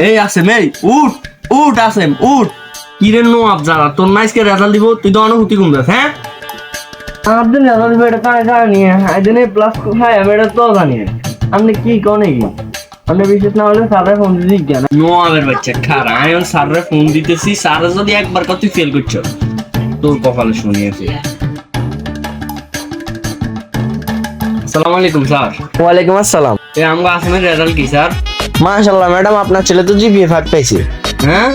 এই আসেম এই উঠ উঠ আসেম উঠ কিরে নো আফজারা তোর নাইসকে রেজাল্ট দিব তুই তো অনুভূতি কম যাস হ্যাঁ আপনি রেজাল্ট বেটা তাই জানি আইদিন প্লাস খাই আমি এটা তো জানি আপনি কি কোনে কি আপনি বিশেষ না হলে স্যারের ফোন দিয়ে জিজ্ঞাসা নো আমের বাচ্চা খারা আমি স্যারের ফোন দিতেছি স্যার যদি একবার কত ফেল করছো তোর কপালে শুনিয়েছি আসসালামু আলাইকুম স্যার ওয়ালাইকুম আসসালাম এ আমরা আসামের রেজাল্ট কি স্যার মাশাআল্লাহ ম্যাডাম আপনার ছেলে তো জিপিএ 5 পাইছে হ্যাঁ